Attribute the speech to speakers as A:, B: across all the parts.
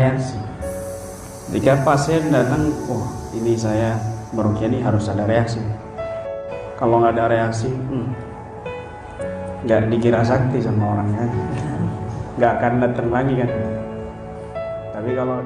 A: reaksi. Jika pasien datang, ini saya meruqyah ini harus ada reaksi. Kalau nggak ada reaksi, nggak dikira sakti sama orangnya, nggak akan datang lagi kan. Tapi kalau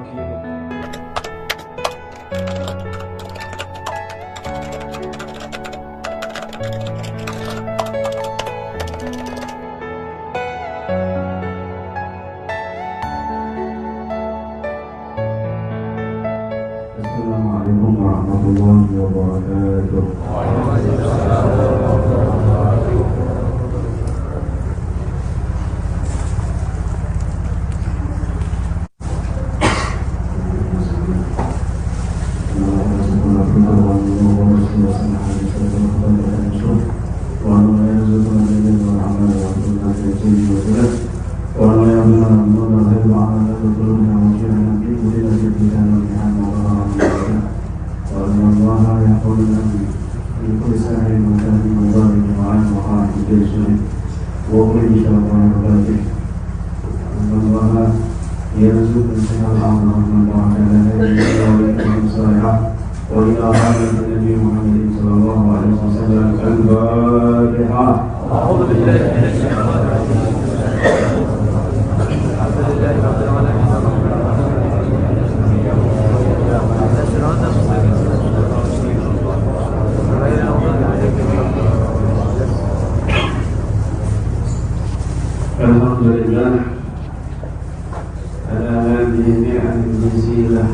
B: Assalamualaikum warahmatullahi wabarakatuh. Alhamdulillah ala hadhihi al-jazila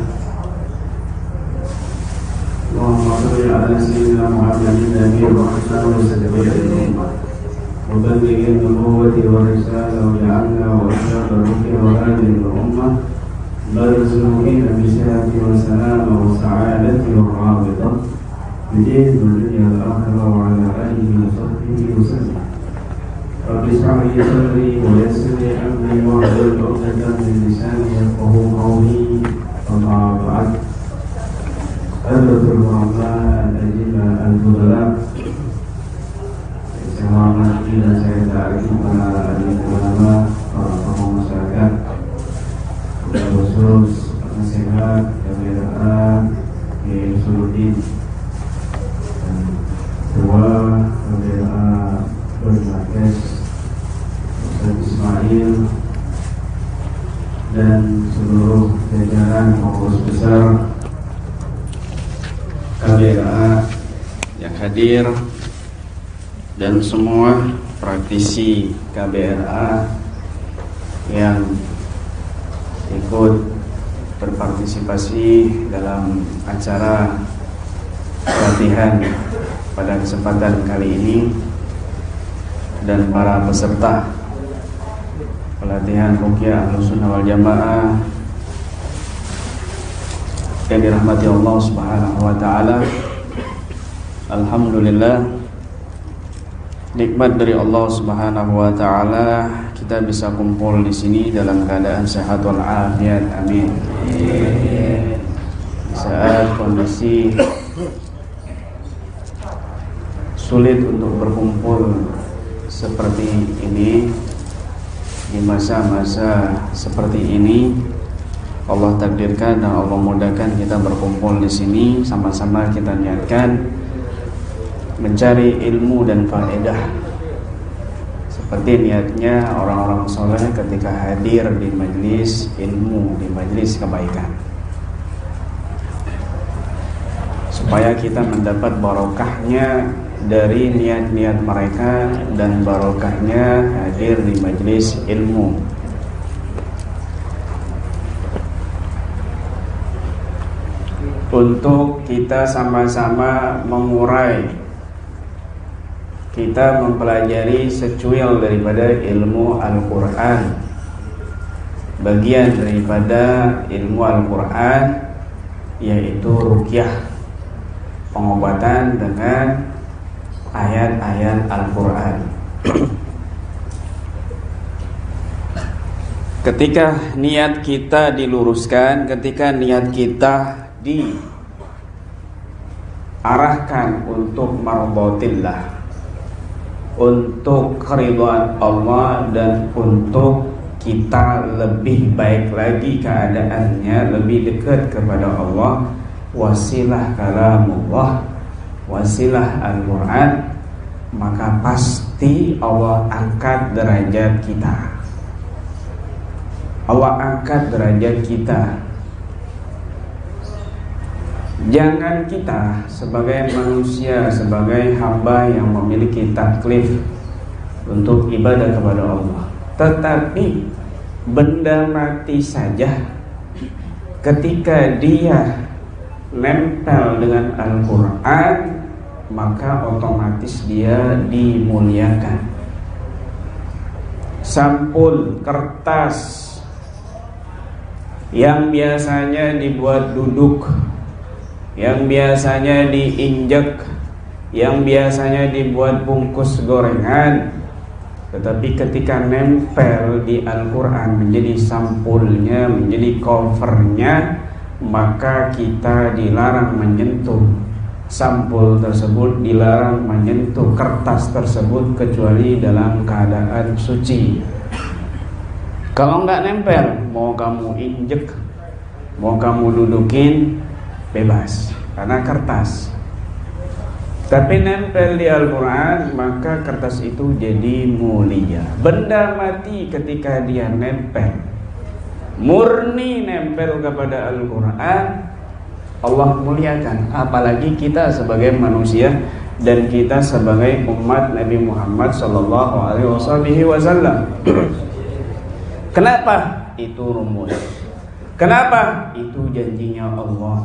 B: Allahumma salli ala sayyidina Muhammadin nabiyyi wa rasulih muballighin nubuwwati wa risalah wa ja'alna wa ashhadu ruqya wa hadhihi al-ummah barzuqina bi sihhati wa salama wa sa'adati wa rabitah bidin dunya al-akhirah wa ala alihi wa sahbihi wa sallam. Rabbi shrah li sadri wa yassir li amri wahlul 'uqdatam min lisani yafqahu qawli. Amma ba'd. Hadratul ulama al-ajilla al-fudala. Selamat dan saya tarik para ulama, para tokoh masyarakat, khusus nasihat, KBRA, Suluddin, dan ketua KBRA Bermarkas Ustaz Ismail dan seluruh jajaran pengurus besar KBRA yang hadir dan semua praktisi KBRA yang ikut berpartisipasi dalam acara pelatihan pada kesempatan kali ini, dan para peserta pelatihan ruqyah Ahlussunnah wal Jamaah yang dirahmati Allah Subhanahu wa taala. Alhamdulillah, nikmat dari Allah Subhanahu wa taala kita bisa kumpul di sini dalam keadaan sehat wal afiat. Amin. Di saat kondisi sulit untuk berkumpul seperti ini, di masa-masa seperti ini, Allah takdirkan dan Allah mudahkan kita berkumpul di sini, sama-sama kita niatkan mencari ilmu dan faedah seperti niatnya orang-orang soleh ketika hadir di majelis ilmu, di majelis kebaikan, supaya kita mendapat barokahnya dari niat-niat mereka dan barokahnya hadir di majelis ilmu. Untuk kita sama-sama mengurai, kita mempelajari secuil daripada ilmu Al-Quran. Bagian daripada ilmu Al-Quran yaitu ruqyah, pengobatan dengan ayat-ayat Al-Quran. Ketika niat kita diluruskan, ketika niat kita diarahkan untuk mardhatillah, untuk keridhaan Allah dan untuk
A: kita lebih baik lagi keadaannya, lebih dekat kepada Allah, wasilah kalamullah, wasilah Al-Quran, maka pasti Allah angkat derajat kita. Allah angkat derajat kita. Jangan kita sebagai manusia, sebagai hamba yang memiliki taklif untuk ibadah kepada Allah, tetapi benda mati saja ketika dia nempel dengan Al-Quran, maka otomatis dia dimuliakan. Sampul kertas yang biasanya dibuat duduk, yang biasanya diinjek, yang biasanya dibuat bungkus gorengan, tetapi ketika nempel di Al-Quran menjadi sampulnya, menjadi covernya, maka kita dilarang menyentuh sampul tersebut, dilarang menyentuh kertas tersebut kecuali dalam keadaan suci. Kalau nggak nempel, mau kamu injek, mau kamu dudukin, bebas, karena kertas. Tapi nempel di Al-Quran, maka kertas itu jadi mulia. Benda mati ketika dia nempel, murni nempel kepada Al-Quran, Allah muliakan. Apalagi kita sebagai manusia dan kita sebagai umat Nabi Muhammad SAW. Kenapa? Itu rumus. Kenapa? Itu janjinya Allah.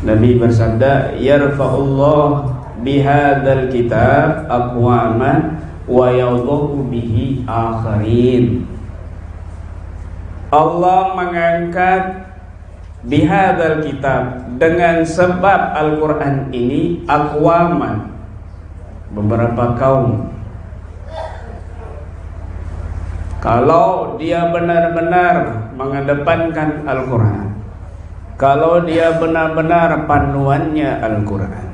A: Nabi bersabda, yarfa'ullah bihadzal kitab aqwaman wa yadh'u bihi akharin. Allah mengangkat bihadzal kitab, dengan sebab Al-Quran ini, aqwaman, beberapa kaum. Kalau dia benar-benar mengedepankan Al-Quran, kalau dia benar-benar panuannya Al-Quran,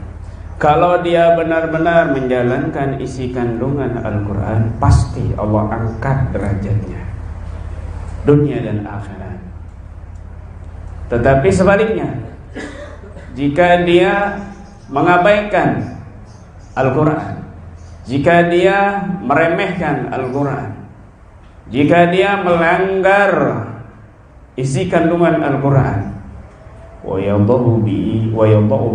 A: kalau dia benar-benar menjalankan isi kandungan Al-Quran, pasti Allah angkat derajatnya dunia dan akhirat. Tetapi sebaliknya, jika dia mengabaikan Al-Quran, jika dia meremehkan Al-Quran, jika dia melanggar isi kandungan Al-Quran, wa yadh'u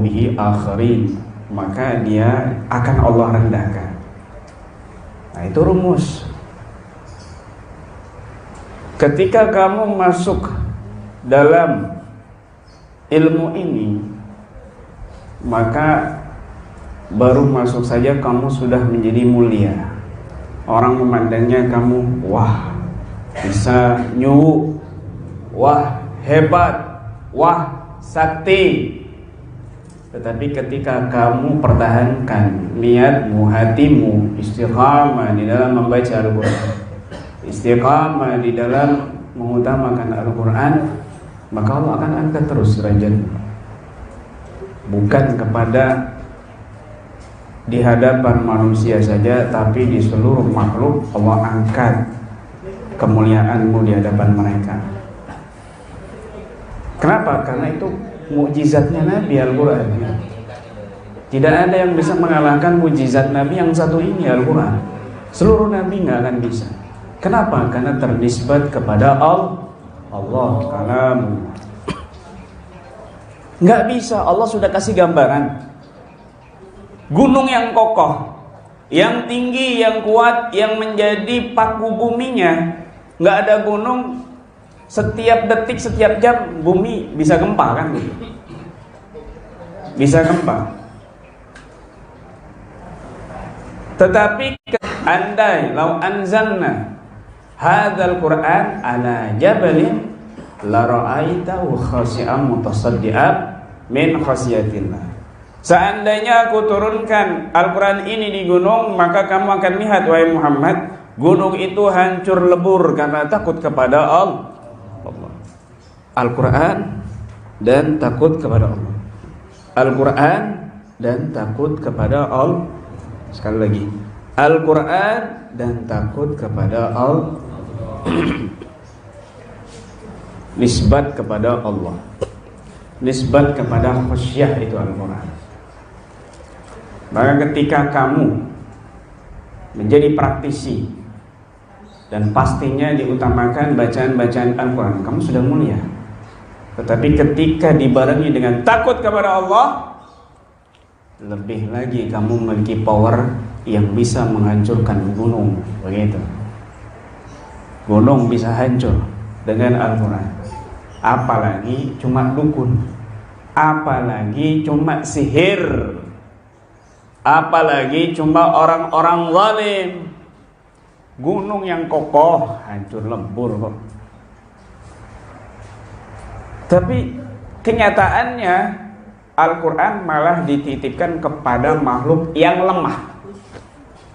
A: bihi akharin, maka dia akan Allah rendahkan. Nah, itu rumus. Ketika kamu masuk dalam ilmu ini, maka baru masuk saja kamu sudah menjadi mulia. Orang memandangnya kamu, wah, bisa nyuwuk, wah, hebat, wah, sakti. Tetapi ketika kamu pertahankan niatmu, hatimu istiqamah di dalam membaca Al-Quran, istiqamah di dalam mengutamakan Al-Quran, maka Allah akan angkat terus derajatmu. Bukan kepada di hadapan manusia saja, tapi di seluruh makhluk Allah angkat kemuliaanmu di hadapan mereka. Kenapa? Karena itu mukjizatnya Nabi Al-Quran. Tidak ada yang bisa mengalahkan mukjizat Nabi yang satu ini, Al-Quran. Seluruh Nabi nggak akan bisa. Kenapa? Karena ternisbat kepada Allah, kalam. Nggak bisa. Allah sudah kasih gambaran. Gunung yang kokoh, yang tinggi, yang kuat, yang menjadi paku buminya. Nggak ada gunung setiap detik, setiap jam bumi bisa gempa kan? Bisa gempa. Tetapi andai lau anzalna hadzal Qur'an ala jabalin la ra'aitahu khashi'an mutasaddian min khasyatillah. Seandainya aku turunkan Al-Quran ini di gunung, maka kamu akan lihat, wahai Muhammad, gunung itu hancur lebur karena takut kepada Allah. Al-Quran dan takut kepada Allah. Al-Quran dan takut kepada Allah. Sekali lagi, Al-Quran dan takut kepada Allah. Nisbat kepada Allah, nisbat kepada khasyah itu Al-Quran. Maka ketika kamu menjadi praktisi dan pastinya diutamakan bacaan-bacaan Al-Quran, kamu sudah mulia. Tetapi ketika dibarengi dengan takut kepada Allah, lebih lagi kamu memiliki power yang bisa menghancurkan gunung. Begitu. Gunung bisa hancur dengan Al-Quran. Apalagi cuma dukun, apalagi cuma sihir, apalagi cuma orang-orang zalim. Gunung yang kokoh hancur lebur kok. Tapi kenyataannya Al-Quran malah dititipkan kepada makhluk yang lemah.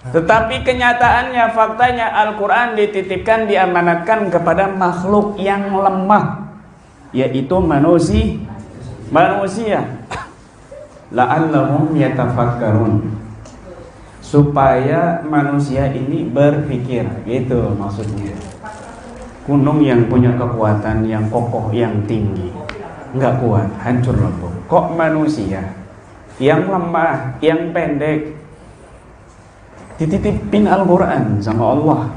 A: Tetapi kenyataannya, faktanya Al-Quran dititipkan, diamanatkan kepada makhluk yang lemah, yaitu manusia. La'allahum yatafakkarun, supaya manusia ini berpikir, gitu maksudnya. Gunung yang punya kekuatan yang kokoh, yang tinggi, nggak kuat, hancur lebur. Kok manusia yang lemah, yang pendek, dititipin Al-Quran sama Allah?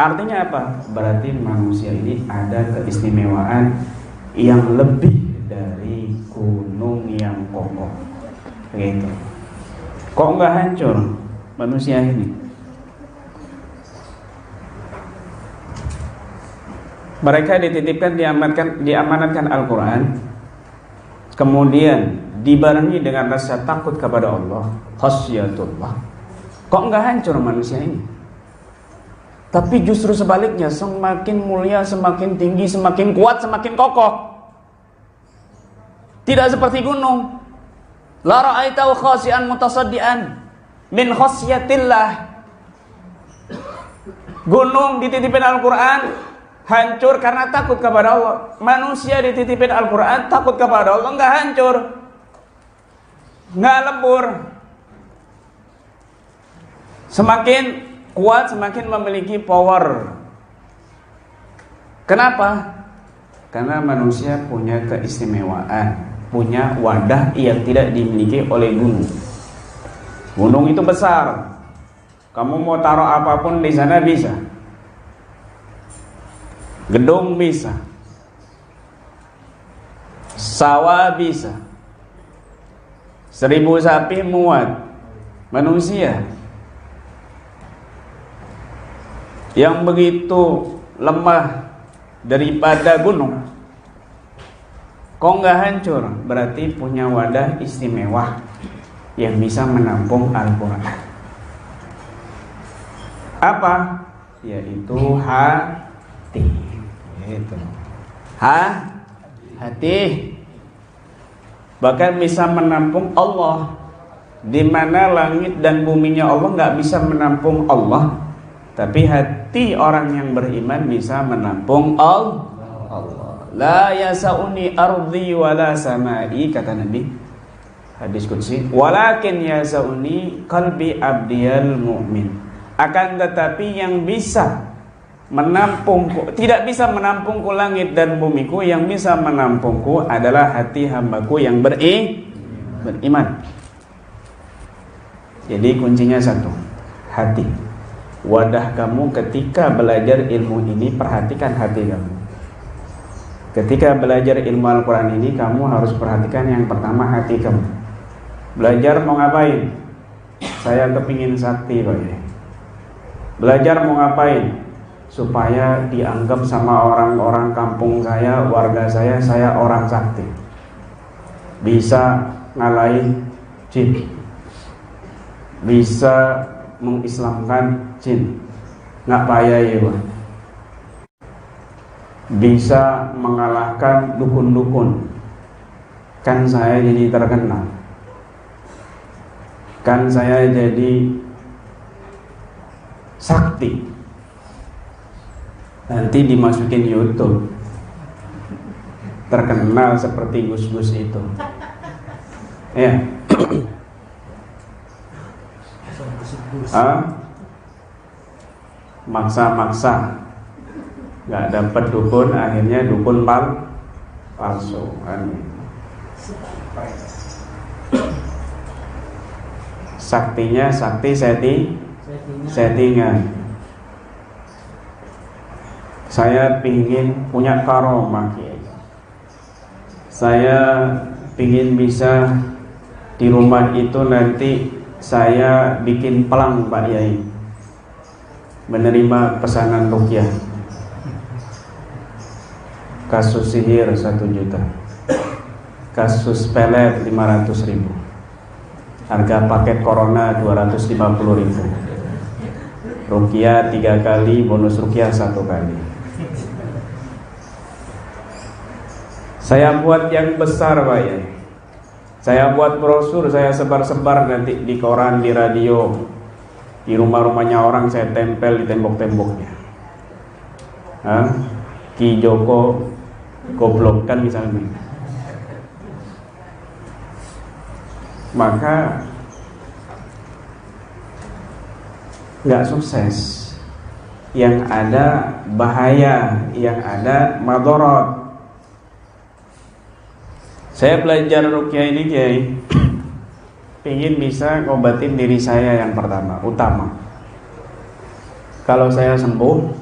A: Artinya apa? Berarti manusia ini ada keistimewaan yang lebih dari gunung yang kokoh. Begitu. Kok nggak hancur manusia ini? Mereka dititipkan, diamanatkan Al-Quran, kemudian dibarengi dengan rasa takut kepada Allah, khasyatullah. Kok nggak hancur manusia ini? Tapi justru sebaliknya, semakin mulia, semakin tinggi, semakin kuat, semakin kokoh. Tidak seperti gunung. La ra'aitahu khashi'an mutasaddian min khasyatillah. Gunung dititipin Al-Quran, hancur karena takut kepada Allah. Manusia dititipin Al-Quran, takut kepada Allah, nggak hancur, nggak lebur. Semakin kuat, semakin memiliki power. Kenapa? Karena manusia punya keistimewaan, punya wadah yang tidak dimiliki oleh gunung. Gunung itu besar, kamu mau taruh apapun di sana bisa. Gedung bisa, sawah bisa, 1000 sapi muat. Manusia yang begitu lemah daripada gunung, kok nggak hancur? Berarti punya wadah istimewa yang bisa menampung Al-Quran. Apa? Yaitu hati. Itu. Hati. Bahkan bisa menampung Allah, di mana langit dan buminya Allah nggak bisa menampung Allah, tapi hati orang yang beriman bisa menampung Allah. La yasauni ardi wala samai, kata Nabi, hadis qudsi, walakin yasauni qalbi abdiyal mu'min. Akan tetapi yang bisa menampungku, tidak bisa menampungku langit dan bumiku, yang bisa menampungku adalah hati hambaku yang beriman. Jadi kuncinya satu, hati. Wadah kamu ketika belajar ilmu ini, perhatikan hati kamu. Ketika belajar ilmu Al-Quran ini, kamu harus perhatikan yang pertama hati kamu. Belajar mau ngapain? Saya kepingin sakti Pak ya. Belajar mau ngapain? Supaya dianggap sama orang-orang kampung saya, warga saya orang sakti, bisa ngalahin jin, bisa mengislamkan jin, nggak payah ya Pak. Bisa mengalahkan dukun-dukun, kan saya jadi terkenal, kan saya jadi sakti. Nanti dimasukin YouTube, terkenal seperti Gus-Gus itu. Ya. Maksa-maksa nggak dapat dukun, akhirnya dukun palsu kan. Saktinya sakti settingan. Saya pingin punya karomah, saya pingin bisa di rumah itu nanti saya bikin pelang Pak Yai, menerima pesanan ruqyah. Kasus sihir 1 juta, kasus pelet 500.000, harga paket corona 250.000, ruqyah 3 kali, bonus ruqyah 1 kali. Saya buat yang besar Pak Yai, saya buat brosur, saya sebar-sebar nanti di koran, di radio, di rumah-rumahnya orang saya tempel di tembok-temboknya. Ki Joko goblok kan misalnya. Maka nggak sukses, yang ada bahaya, yang ada madorot. Saya belajar ruqyah ini Kiai, ingin bisa ngobatin diri saya yang utama. Kalau saya sembuh,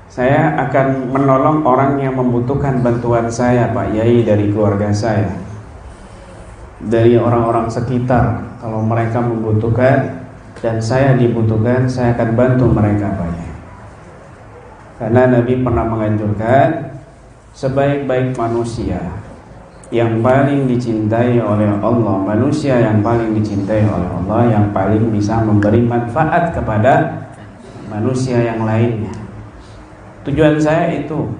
A: saya akan menolong orang yang membutuhkan bantuan saya Pak Yai, dari keluarga saya, dari orang-orang sekitar. Kalau mereka membutuhkan dan saya dibutuhkan, saya akan bantu mereka Pak Yai. Karena Nabi pernah menganjurkan sebaik-baik manusia yang paling dicintai oleh Allah, manusia yang paling dicintai oleh Allah, yang paling bisa memberi manfaat kepada manusia yang lainnya. Tujuan saya itu,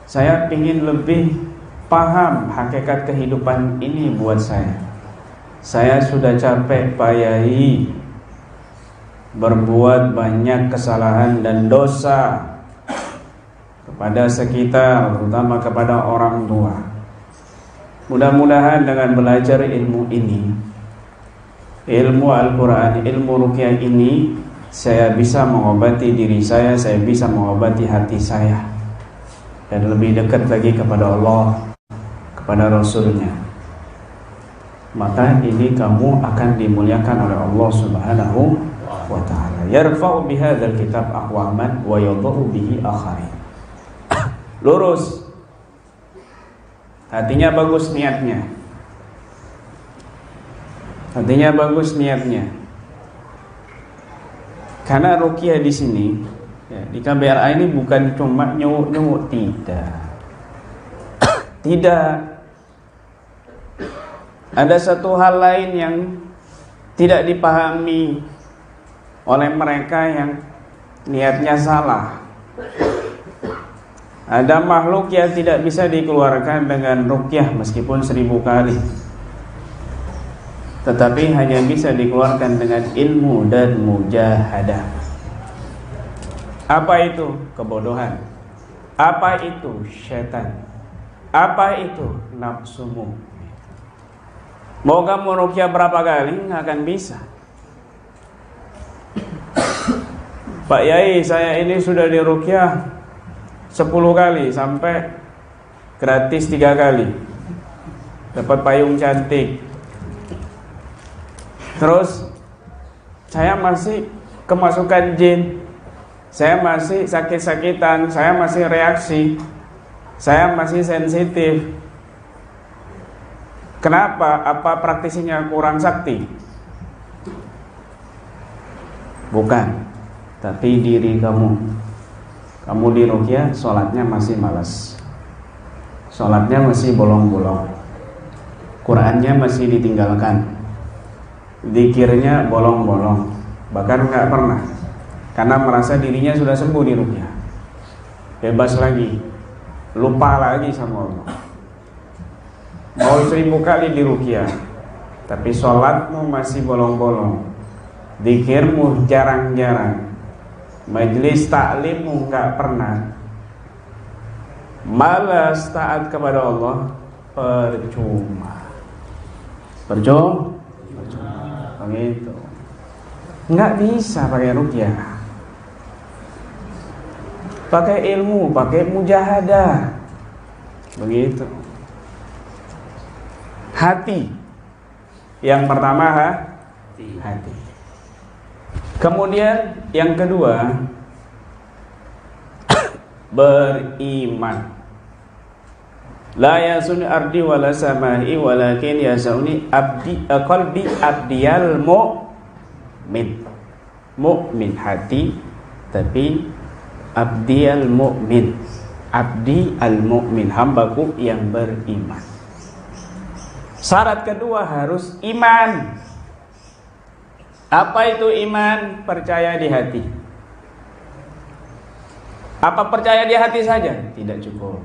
A: saya ingin lebih paham hakikat kehidupan ini buat saya. Saya sudah capek Pak Yai berbuat banyak kesalahan dan dosa kepada sekitar, terutama kepada orang tua. Mudah-mudahan dengan belajar ilmu ini, ilmu Al-Quran, ilmu ruqyah ini, saya bisa mengobati diri saya bisa mengobati hati saya, dan lebih dekat lagi kepada Allah, kepada Rasulnya. Maka ini kamu akan dimuliakan oleh Allah Subhanahu wa ta'ala. Yarfa'u bihadzal kitab aqwaman wa yadh'u bihi akharin. Lurus, hatinya bagus, niatnya. Hatinya bagus, niatnya. Karena ruqyah di sini, ya, di KBRA ini bukan cuma nyuwuk-nyuwuk, tidak. Tidak. Ada satu hal lain yang tidak dipahami oleh mereka yang niatnya salah. Ada makhluk yang tidak bisa dikeluarkan dengan ruqyah meskipun 1000 kali, tetapi hanya bisa dikeluarkan dengan ilmu dan mujahadah. Apa itu? Kebodohan. Apa itu? Syaitan. Apa itu? Nafsumu. Mau kamu ruqyah berapa kali, nggak akan bisa. Pak Yai, saya ini sudah diruqyah 10 kali, sampai gratis 3 kali, dapat payung cantik. Terus saya masih kemasukan jin, saya masih sakit-sakitan, saya masih reaksi, saya masih sensitif. Kenapa? Apa praktisinya kurang sakti? Bukan, tapi diri kamu. Kamu di ruqyah, sholatnya masih malas, sholatnya masih bolong-bolong, Qurannya masih ditinggalkan, zikirnya bolong-bolong, bahkan nggak pernah, karena merasa dirinya sudah sembuh di ruqyah, bebas lagi, lupa lagi sama Allah. Mau 1000 kali di ruqyah, tapi sholatmu masih bolong-bolong, zikirmu jarang-jarang, majelis taklimmu nggak pernah, malas taat kepada Allah, percuma. Begitu. Nggak bisa pakai ruqyah. Pakai ilmu, pakai mujahadah. Begitu. Hati. Yang pertama hati. Kemudian yang kedua beriman. La yasuni ardi wala samai walakin yasuni abdi qalbi abdiyal mu'min hati, tapi abdiyal mu'min, abdi al mu'min, hambaku yang beriman. Syarat kedua harus iman. Apa itu iman? Percaya di hati. Apa percaya di hati saja? Tidak cukup.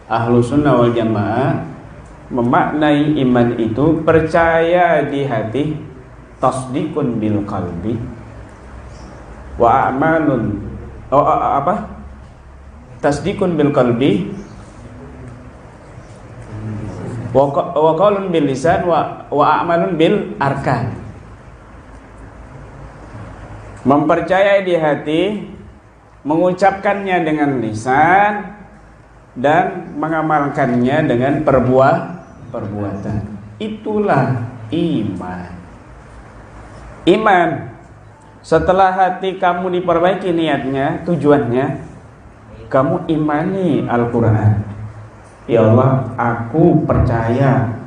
A: Ahlus sunnah wal jamaah memaknai iman itu percaya di hati, tasdikun bil qalbi, wa a'malun tasdikun bil qalbi, wa qaulun bil lisan, wa a'malun bil arkan. Mempercayai di hati, mengucapkannya dengan lisan, dan mengamalkannya dengan perbuatan. Itulah iman. Iman. Setelah hati kamu diperbaiki niatnya, tujuannya, kamu imani Al-Quran. Ya Allah, aku percaya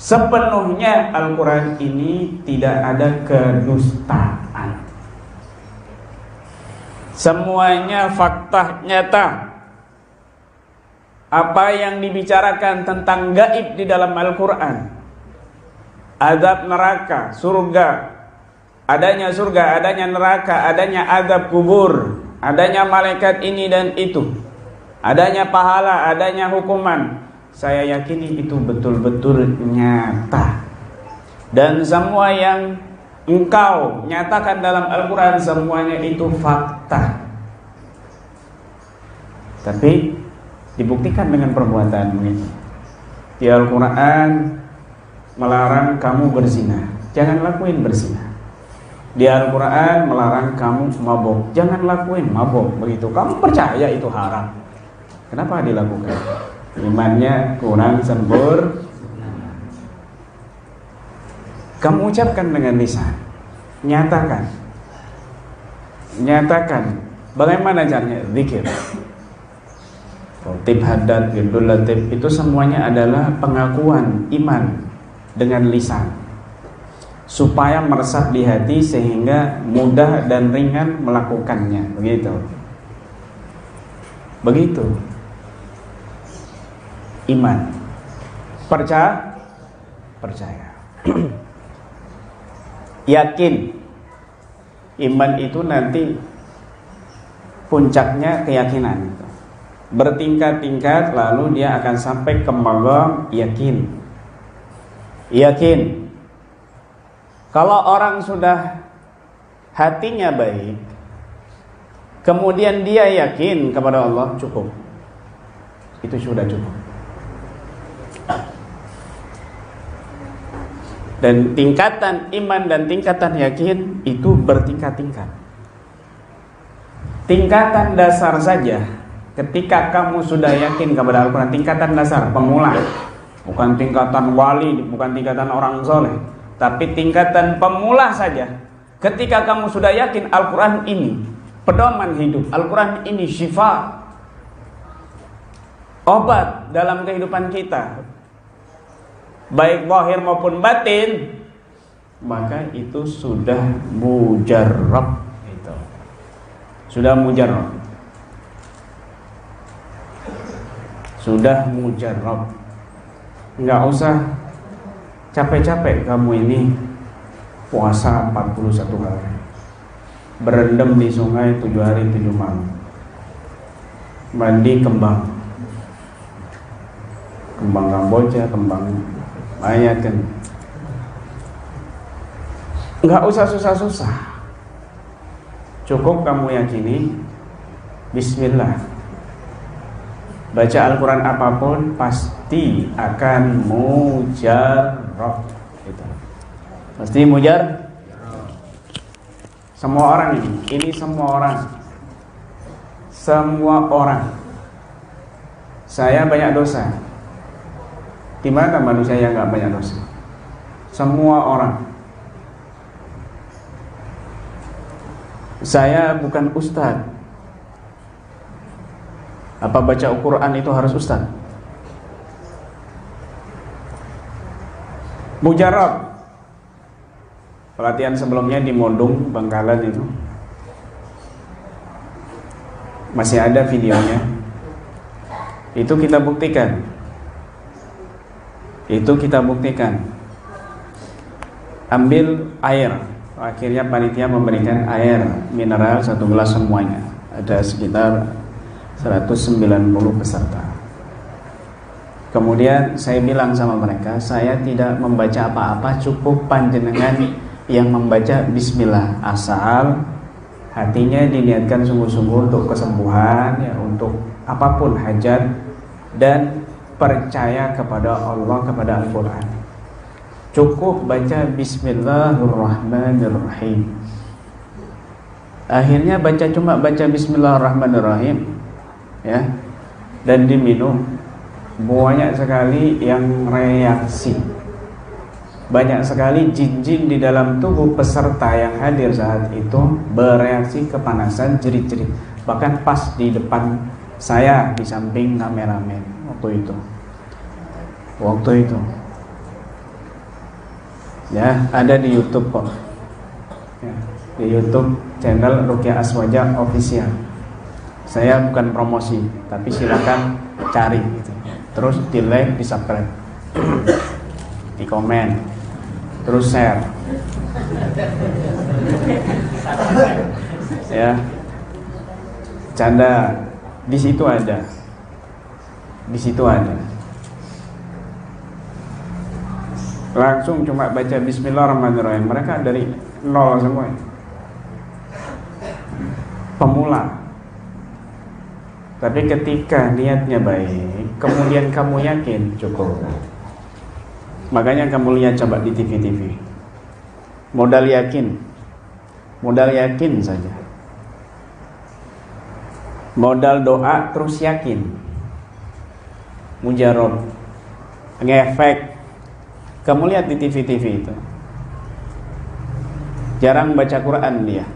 A: sepenuhnya Al-Quran ini tidak ada kedustaan. Semuanya fakta nyata. Apa yang dibicarakan tentang gaib di dalam Al-Quran, azab neraka, surga, adanya surga, adanya neraka, adanya azab kubur, adanya malaikat ini dan itu, adanya pahala, adanya hukuman, saya yakini itu betul-betul nyata. Dan semua yang engkau nyatakan dalam Al-Quran, semuanya itu fakta. Tapi dibuktikan dengan perbuatan ini. Di Al-Quran melarang kamu berzina, jangan lakuin berzina. Di Al-Quran melarang kamu mabok, jangan lakuin mabok. Begitu, kamu percaya itu haram, kenapa dilakukan? Imannya kurang sempurna. Kamu ucapkan dengan lisan, nyatakan. Bagaimana caranya? Zikir, tib hadat, girdul latif, itu semuanya adalah pengakuan iman dengan lisan, supaya meresap di hati sehingga mudah dan ringan melakukannya. Begitu iman. Percaya. Yakin. Iman itu nanti puncaknya keyakinan, bertingkat-tingkat, lalu dia akan sampai ke maqam yakin. Kalau orang sudah hatinya baik, kemudian dia yakin kepada Allah, cukup. Itu sudah cukup. Dan tingkatan iman dan tingkatan yakin itu bertingkat-tingkat. Tingkatan dasar saja, ketika kamu sudah yakin kepada Al-Quran, tingkatan dasar, pemula, bukan tingkatan wali, bukan tingkatan orang soleh, tapi tingkatan pemula saja. Ketika kamu sudah yakin Al-Quran ini pedoman hidup, Al-Quran ini syifa, obat dalam kehidupan kita, baik zahir maupun batin, maka itu sudah mujarrab. Sudah mujarrab. Nggak usah capek-capek kamu ini puasa 41 hari, berendam di sungai 7 hari 7 malam, mandi kembang Kamboja, kembang Mayaken. Nggak usah susah-susah. Cukup kamu yakini, bismillah, baca Al-Quran apapun pasti akan mujarrab. Pasti mujarrab. Semua orang ini semua orang. Semua orang. Saya banyak dosa. Di mana manusia yang nggak banyak dosa? Semua orang. Saya bukan ustadz. Apa baca Al-Quran itu harus ustadz? Mujarab. Pelatihan sebelumnya di Modung, Bangkalan itu masih ada videonya. Itu kita buktikan. Ambil air. Akhirnya panitia memberikan air mineral 1 gelas semuanya. Ada sekitar 190 peserta. Kemudian saya bilang sama mereka, saya tidak membaca apa-apa, cukup panjenengan yang membaca bismillah, asal hatinya diniatkan sungguh-sungguh untuk kesembuhan, ya, untuk apapun hajat, dan percaya kepada Allah, kepada Al-Quran. Cukup baca bismillahirrahmanirrahim. Akhirnya cuma baca bismillahirrahmanirrahim, ya, dan diminum. Banyak sekali yang reaksi. Banyak sekali jin-jin di dalam tubuh peserta yang hadir saat itu bereaksi kepanasan, jerit-jerit. Bahkan pas di depan saya, di samping kameramen waktu itu. Ya, ada di YouTube kok. Ya, di YouTube channel Ruqyah Aswaja Official. Saya bukan promosi, tapi silakan cari gitu. Terus di like, di subscribe, di komen, terus share. Ya, canda di situ ada. Langsung cuma baca bismillahirrahmanirrahim. Mereka dari nol semua. Pemula. Tapi ketika niatnya baik, kemudian kamu yakin, cukup. Makanya kamu lihat coba di TV. Modal yakin saja. Modal doa terus yakin. Mujarab, ngefek. Kamu lihat di TV itu, jarang baca Quran dia.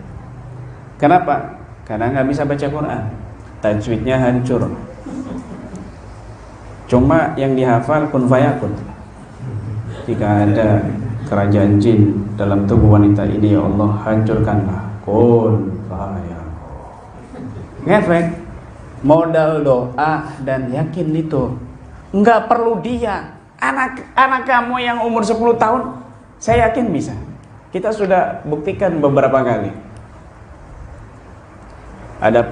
A: Kenapa? Karena nggak bisa baca Quran, tajwidnya hancur. Cuma yang dihafal kun fayakun. Jika ada kerajaan jin dalam tubuh wanita ini, ya Allah, hancurkanlah. Kun fayakun. Ngefek. Modal doa dan yakin itu. Nggak perlu dia. Anak kamu yang umur 10 tahun, saya yakin bisa. Kita sudah buktikan beberapa kali. Ada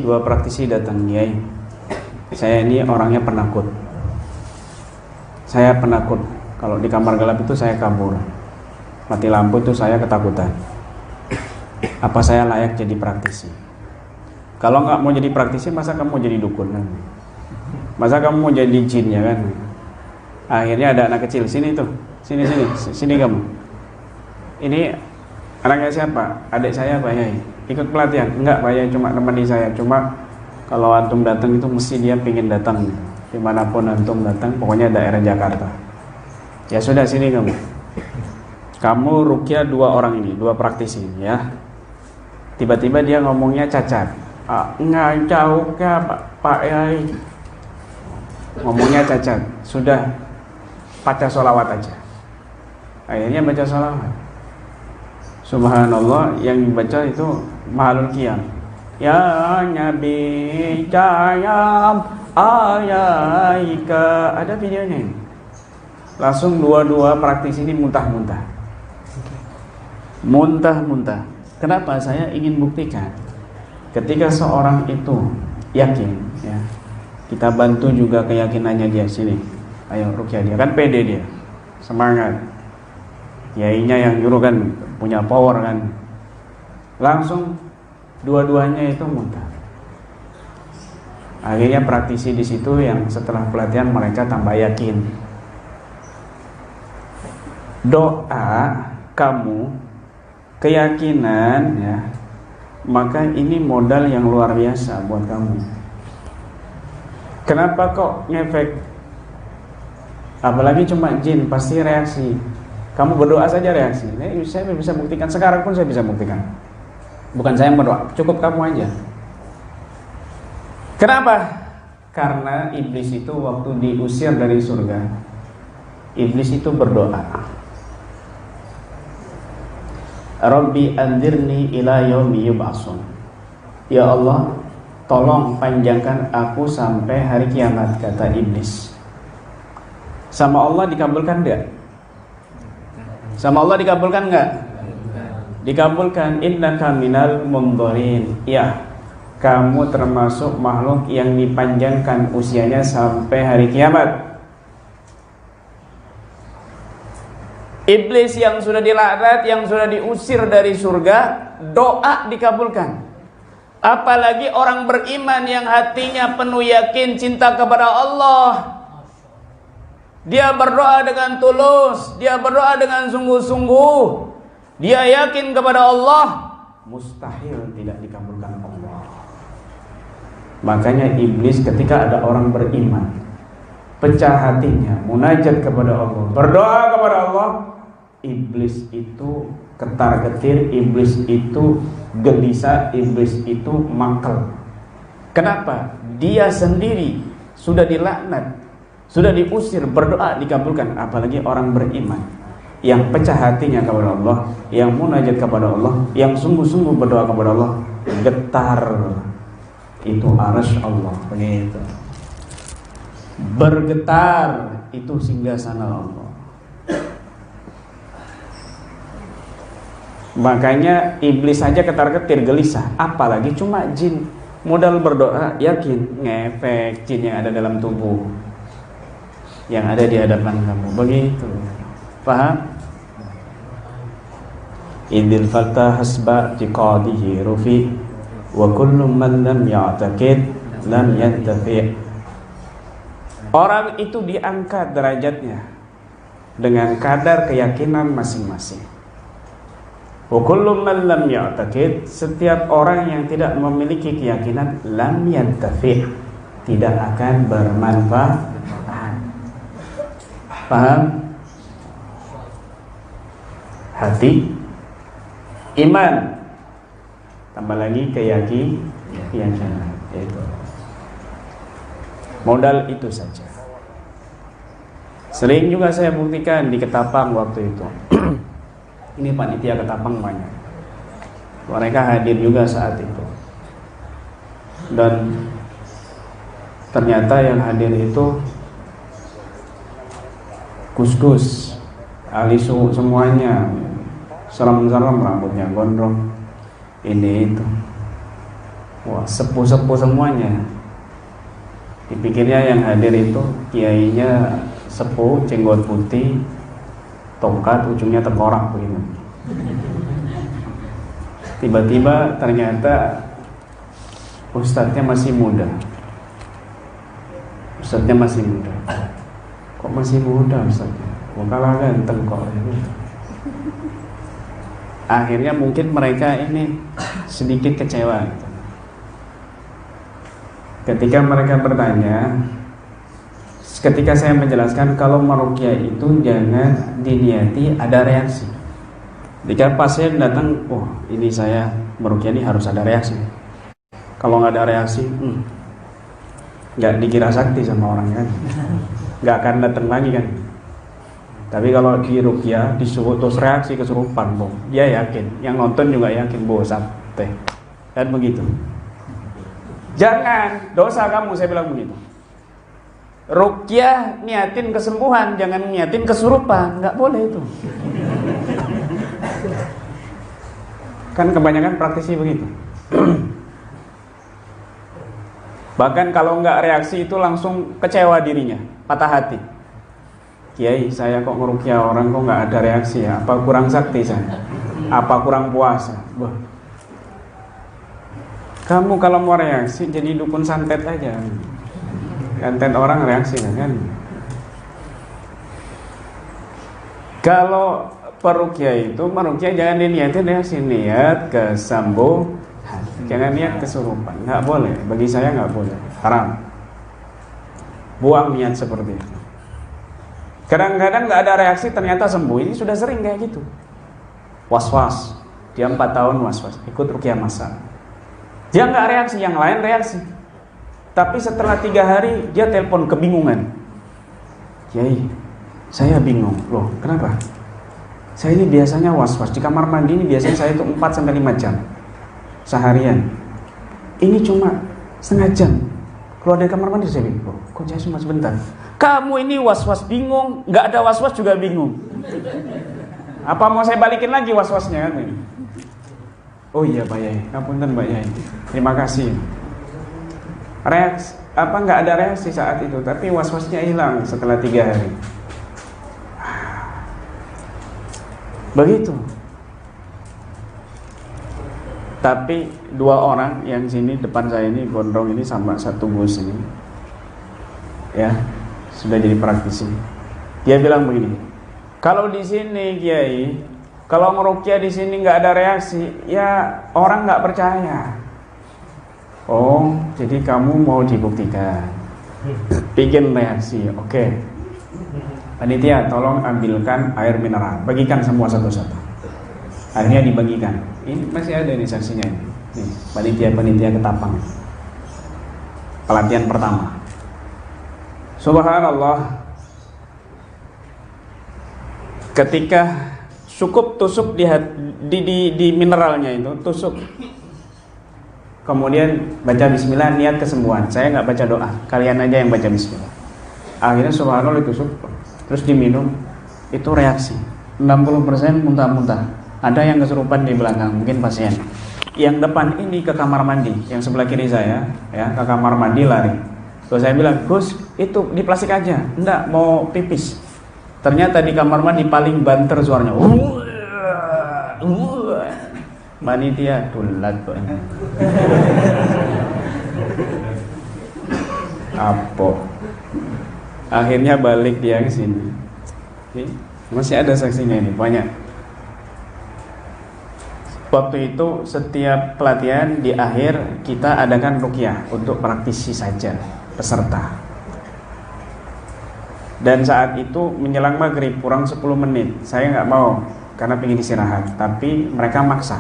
A: dua praktisi datang, Kiai. Saya ini orangnya penakut. Kalau di kamar gelap itu saya kabur. Mati lampu itu saya ketakutan. Apa saya layak jadi praktisi? Kalau nggak mau jadi praktisi, masa kamu mau jadi dukun? Masa kamu mau jadi jin, ya kan? Akhirnya ada anak kecil, sini kamu. Ini anaknya siapa? Adik saya, Pak Yai. Ikut pelatihan? Enggak, Pak Yai, cuma nemani saya. Cuma kalau antum datang itu mesti dia pengen datang. Dimanapun antum datang, pokoknya daerah Jakarta. Ya sudah, sini kamu. Kamu ruqyah 2 orang ini, 2 praktisi, ya. Tiba-tiba dia ngomongnya cacat. Enggak jauh Pak Yai. Ngomongnya cacat. Sudah, baca sholawat aja. Akhirnya baca sholawat. Subhanallah, yang dibaca itu Mahalul Qiyam. Ya Nabi Jayam Ayaika. Ada videonya. Langsung dua praktisi ini muntah-muntah. Kenapa? Saya ingin buktikan. Ketika seorang itu yakin, ya, kita bantu juga keyakinannya dia. Sini, ayo ruqyah dia, kan pede dia, semangat. Kiainya yang nyuruh kan punya power kan. Langsung dua-duanya itu muntah. Akhirnya praktisi di situ yang setelah pelatihan mereka tambah yakin. Doa kamu keyakinan ya, maka ini modal yang luar biasa buat kamu. Kenapa kok ngefek? Apalagi cuma jin, pasti reaksi. Kamu berdoa saja reaksi. Saya bisa buktikan, sekarang pun saya bisa buktikan. Bukan saya yang berdoa, cukup kamu aja. Kenapa? Karena iblis itu waktu diusir dari surga, iblis itu berdoa, Rabbi anzirni ila yaumi yub'atsun. Ya Allah, tolong panjangkan aku sampai hari kiamat, kata iblis. Sama Allah dikabulkan enggak? Sama Allah dikabulkan enggak? Dikabulkan. Innaka minal mundharin. Ya, kamu termasuk makhluk yang dipanjangkan usianya sampai hari kiamat. Iblis yang sudah dilaknat, yang sudah diusir dari surga, doa dikabulkan. Apalagi orang beriman yang hatinya penuh yakin cinta kepada Allah. Dia berdoa dengan tulus, dia berdoa dengan sungguh-sungguh, dia yakin kepada Allah, mustahil tidak dikabulkan Allah. Makanya iblis ketika ada orang beriman, pecah hatinya, munajat kepada Allah, berdoa kepada Allah, iblis itu ketar-ketir, iblis itu gelisah, iblis itu mangkel. Kenapa? Dia sendiri sudah dilaknat, sudah diusir, berdoa dikabulkan. Apalagi orang beriman yang pecah hatinya kepada Allah, yang munajat kepada Allah, yang sungguh-sungguh berdoa kepada Allah, getar itu arsy Allah, begitu. Bergetar itu singgasana Allah. Makanya iblis saja ketar-ketir, gelisah, apalagi cuma jin. Modal berdoa yakin, ngefek jin yang ada dalam tubuh, yang ada di hadapan kamu, begitu. Paham? Idil fatah hasba tiqadihi rufi wa kullu man lam ya'taqid lam yantafi'. Orang itu diangkat derajatnya dengan kadar keyakinan masing-masing. Wa kullu man lam ya'taqid, setiap orang yang tidak memiliki keyakinan, lam yantafi', tidak akan bermanfaat. Paham? Hati, iman, tambah lagi keyakinan, itu. Modal itu saja. Sering juga saya buktikan di Ketapang waktu itu. Ini panitia Ketapang banyak. Mereka hadir juga saat itu. Dan ternyata yang hadir itu kus-kus, ahli suhu semuanya, serem-serem, rambutnya gondrong, ini itu. Wah, sepuh-sepuh semuanya. Dipikirnya yang hadir itu kiainya sepuh, jenggot putih, tongkat ujungnya tengkorak begitu. Tiba-tiba ternyata ustadznya masih muda. Ustadznya masih muda. Kok masih muda ustadznya? Kok kalah ganteng kok. Akhirnya mungkin mereka ini sedikit kecewa. Ketika mereka bertanya, ketika saya menjelaskan kalau meruqyah itu jangan diniati ada reaksi. Jika pasien datang, oh ini saya meruqyah ini harus ada reaksi. Kalau nggak ada reaksi, nggak dikira sakti sama orang kan, nggak akan datang lagi kan. Tapi kalau di ruqyah disuruh terus reaksi kesurupan, dia yakin, yang nonton juga yakin, bosan teh, dan begitu. Jangan, dosa kamu, saya bilang begitu. Ruqyah niatin kesembuhan, jangan niatin kesurupan, nggak boleh itu. Kan kebanyakan praktisi begitu. Bahkan kalau nggak reaksi itu langsung kecewa dirinya, patah hati. Kiai, saya kok ngeruqyah orang kok nggak ada reaksi ya? Apa kurang sakti saya? Apa kurang puasa? Kamu kalau mau reaksi jadi dukun santet aja. Santet orang reaksi kan? Kalau peruqyah itu meruqyah jangan diniatin ya, niat kesembuhan. Jangan niat kesurupan, nggak boleh. Bagi saya nggak boleh, haram. Buang niat seperti itu. Kadang-kadang nggak ada reaksi, ternyata sembuh. Ini sudah sering kayak gitu. Was-was, dia 4 tahun was-was, ikut ruqyah masal. Dia nggak reaksi, yang lain reaksi. Tapi setelah 3 hari dia telepon kebingungan. Kiai, saya bingung. Loh, kenapa? Saya ini biasanya was-was di kamar mandi ini, biasanya saya itu 4-5 jam seharian. Ini cuma setengah jam. Keluar dari kamar mandi saya bingung. Kok saya cuma sebentar? Kamu ini was-was bingung, nggak ada was-was juga bingung. Apa mau saya balikin lagi was-wasnya kan? Oh iya Pak Yai, ngapunten Pak Yai. Terima kasih. Reaksi apa nggak ada reaksi saat itu, tapi was-wasnya hilang setelah 3 hari. Begitu. Tapi 2 orang yang sini depan saya ini gondrong ini sama satu bus ini, ya sudah jadi praktisi. Dia bilang begini, kalau di sini Kiai, kalau ngeruqyah di sini nggak ada reaksi, ya orang nggak percaya. Oh, jadi kamu mau dibuktikan, bikin reaksi, oke. Panitia, tolong ambilkan air mineral, bagikan semua satu-satu. Akhirnya dibagikan. Ini masih ada nih saksinya ini. Nih, panitia Ketapang. Pelatihan pertama. Subhanallah. Ketika cukup tusuk di mineralnya itu, tusuk. Kemudian baca bismillah, niat kesembuhan. Saya nggak baca doa, kalian aja yang baca bismillah. Akhirnya subhanallah ditusuk, terus diminum, itu reaksi 60% muntah-muntah. Ada yang kesurupan di belakang, mungkin pasien. Yang depan ini ke kamar mandi, yang sebelah kiri saya, ya ke kamar mandi lari. Terus saya bilang, Gus, itu di plastik aja, enggak mau pipis. Ternyata di kamar mandi paling banter suaranya. Panitia tulat kok ini. Apa? Akhirnya balik dia ke sini. Masih ada saksinya ini, banyak. Waktu itu setiap pelatihan di akhir kita adakan ruqyah untuk praktisi saja, peserta. Dan saat itu menjelang maghrib kurang 10 menit, saya nggak mau karena pengen istirahat, tapi mereka maksa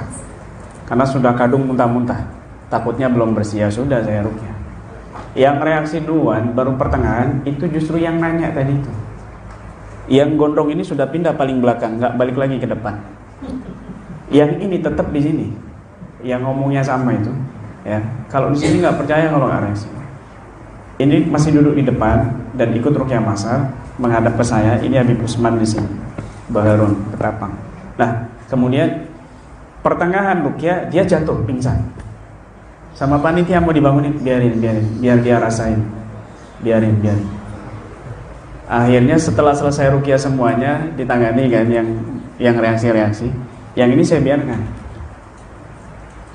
A: karena sudah kadung muntah-muntah, takutnya belum bersih. Ya sudah, saya ruqyah. Yang reaksi duluan baru pertengahan itu justru yang nanya tadi itu. Yang gondrong ini sudah pindah paling belakang, nggak balik lagi ke depan. Yang ini tetap di sini, yang ngomongnya sama itu, ya. Kalau di sini nggak percaya kalau nggak reaksi. Ini masih duduk di depan dan ikut ruqyah masal, menghadap ke saya. Ini Habib Usman di sini, Baharun, Ketapang. Nah, kemudian pertengahan ruqyah dia jatuh pingsan. Sama panitia mau dibangunin, biar dia rasain, biarin. Akhirnya setelah selesai ruqyah semuanya ditangani kan yang reaksi-reaksi. Yang ini saya biarkan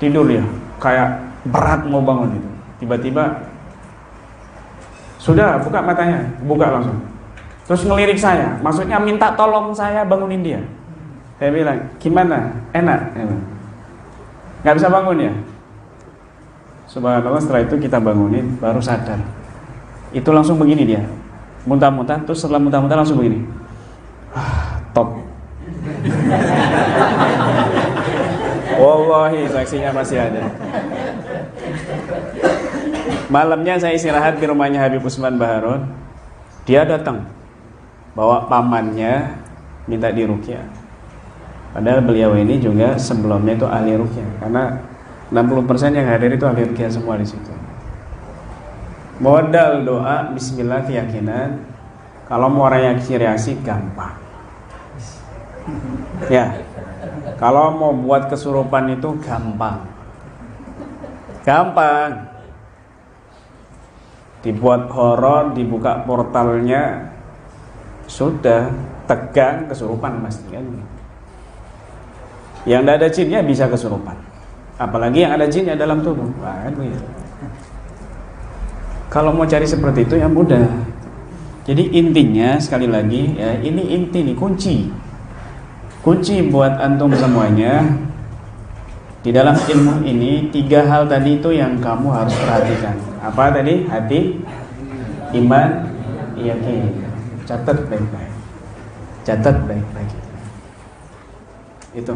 A: tidur ya, kayak berat mau bangun itu. Tiba-tiba sudah buka matanya, buka langsung. Terus ngelirik saya, maksudnya minta tolong saya bangunin dia. Saya bilang, gimana? Enak? Nggak bisa bangun ya? Subhanallah, setelah itu kita bangunin, baru sadar. Itu langsung begini dia, muntah-muntah. Terus setelah muntah-muntah langsung begini. Top. Wallahi saksinya masih ada. Malamnya saya istirahat di rumahnya Habib Usman Baharun. Dia datang bawa pamannya minta diruqyah. Padahal beliau ini juga sebelumnya itu ahli ruqyah, karena 60% yang hadir itu ahli ruqyah semua di situ. Modal doa, bismillah, keyakinan. Kalau mau reaksi gampang. Ya. Kalau mau buat kesurupan itu gampang. Dibuat horor, dibuka portalnya, sudah tegang kesurupan pasti kan. Yang tidak ada jinnya bisa kesurupan. Apalagi yang ada jinnya dalam tubuh. Waduh ya. Kalau mau cari seperti itu ya mudah. Jadi intinya sekali lagi ya, ini inti nih, kunci kunci buat antum semuanya di dalam ilmu ini. 3 hal tadi itu yang kamu harus perhatikan. Apa tadi? Hati, iman, yakin. Catat baik-baik. Catat baik-baik. Itu.